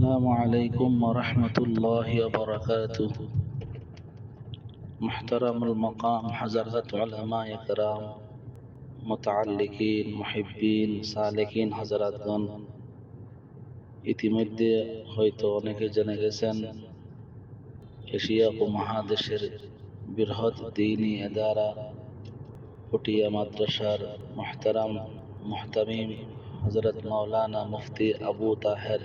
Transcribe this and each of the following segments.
السلام عليكم ورحمة الله وبركاته. محترم المقام حضرات علماء کرام، متعلقین، محبین، সালেকিন হযরতগণ, ইতিমধ্যে হয়তো অনেকে জেনে গেছেন এশিয়া উপমহাদেশের বৃহৎ দ্বীনী ইদারা পটিয়া মাদ্রাসার মুহতারাম মুহতামিম হযরত মাওলানা মুফতি আবু তাহের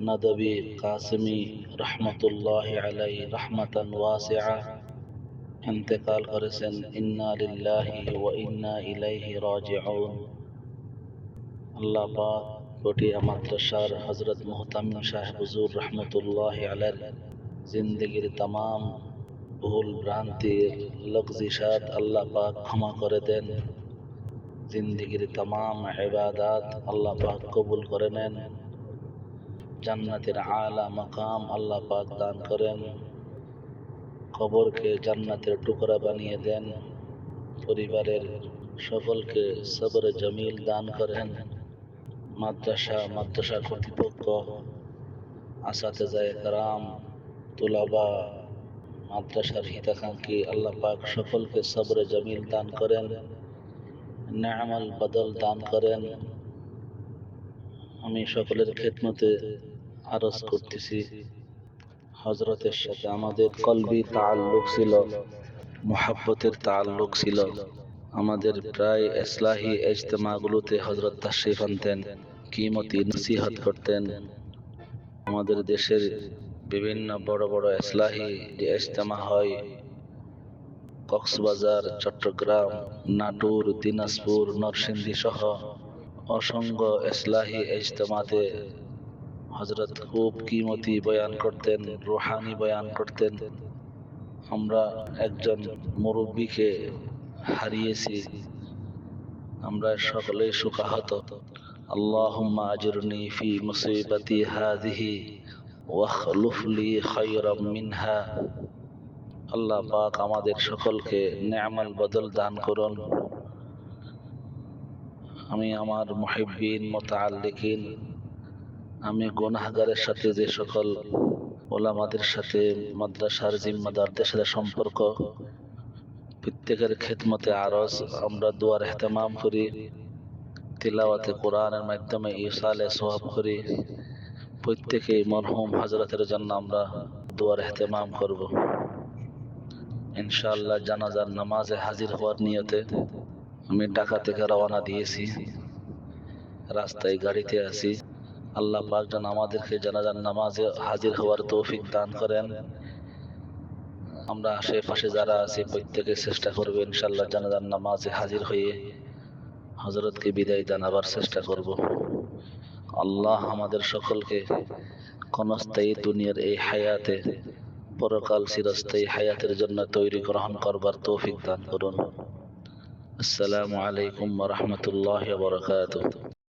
নদভী কাসেমি রহমতুল্লাহ আলাইহি রহমাতান ওয়াসিআ ইন্তেকাল করেছেন। ইন্না লিল্লাহি ওয়া ইন্না ইলাইহি রাজিউন। আল্লাহ পাক পটিয়া মাদ্রাসার হযরত মুহতামিম সাহেব হুজুর রহমতুল্লাহ আলাইহি জিন্দেগীর तमाम ভুল ভ্রান্তির লগজিশাত আল্লাহ পাক ক্ষমা করে দেন। জিন্দেগীর तमाम ইবাদত আল্লাহ পাক কবুল করে নেন। জান্নাতের আলা মাকাম আল্লাহ পাক দান করেন। কবরকে জান্নাতের টুকরা বানিয়ে দেন। পরিবারের সকলকে সবর জমিল দান করেন। মাদ্রাসা কর্তৃপক্ষ, আসাতেজায়ে কেরাম, তুলাবা, মাদ্রাসার হিতাকাঙ্ক্ষী আল্লাহ পাক সকলকে সবর জমিল দান করেন, নেয়ামল বদল দান করেন। আমি সকলের খেদমতে আরজ করতেছি, হযরতের সাথে আমাদের কলবি তাআল্লুক ছিল, মুহাব্বতের তাআল্লুক ছিল। আমাদের প্রায় ইসলাহি ইজতেমাগুলোতে হযরত তাশরীফ আনতেন, কিমতি নসিহত করতেন। আমাদের দেশের বিভিন্ন বড় বড় ইসলাহি যে ইজতেমা হয়, কক্সবাজার, চট্টগ্রাম, নাটোর, দিনাজপুর, নরসিংদী সহ অসংখ্য ইসলাহি ইজতেমাতে হযরত খুব কিমতি বয়ান করতেন, রুহানি বয়ান করতেন। আমরা একজন মুরব্বীকে হারিয়েছি, আমরা সকলেই শোকাহত। আল্লাহুম্মা আজরনি ফি মুসিবাতি হাযিহি ওয়াখলুফ লি খায়রাম মিনহা। আল্লাহ পাক আমাদের সকলকে নেয়ামল বদল দান করুন। আমি আমার মুহিব্বিন, মুতাআল্লিকিন, আমি গুনাহগারের সাথে যে সকল ওলামাদের সাথে, মাদ্রাসার জিম্মাদারদের সাথে সম্পর্ক, প্রত্যেকের খেদমতে আরজ আমরা দুয়ার ইহতেমাম করি, তিলাওয়াতে কোরআনের মাধ্যমে ইসালে সওয়াব করি। প্রত্যেকেই মরহুম হযরতের জন্য আমরা দুয়ার ইহতেমাম করব। ইনশাআল্লাহ জানাজার নামাজে হাজির হওয়ার নিয়তে আমি ঢাকা থেকে রওনা দিয়েছি, রাস্তায় গাড়িতে আছি। আল্লাহ পাক যেন আমাদেরকে জানাজার নামাজে হাজির হওয়ার তৌফিক দান করেন। আমরা আশেপাশে যারা আছি প্রত্যেকে চেষ্টা করব ইনশাআল্লাহ জানাজার নামাজে হাজির হয়ে হযরতকে বিদায় জানাবার চেষ্টা করব। আল্লাহ আমাদের সকলকে ক্ষণস্থায়ী দুনিয়ার এই হায়াতে পরকাল চিরস্থায়ী হায়াতের জন্য তৈরি গ্রহণ করবার তৌফিক দান করুন। আসসালামু আলাইকুম ওয়া রাহমাতুল্লাহি ওয়া বারাকাতুহু।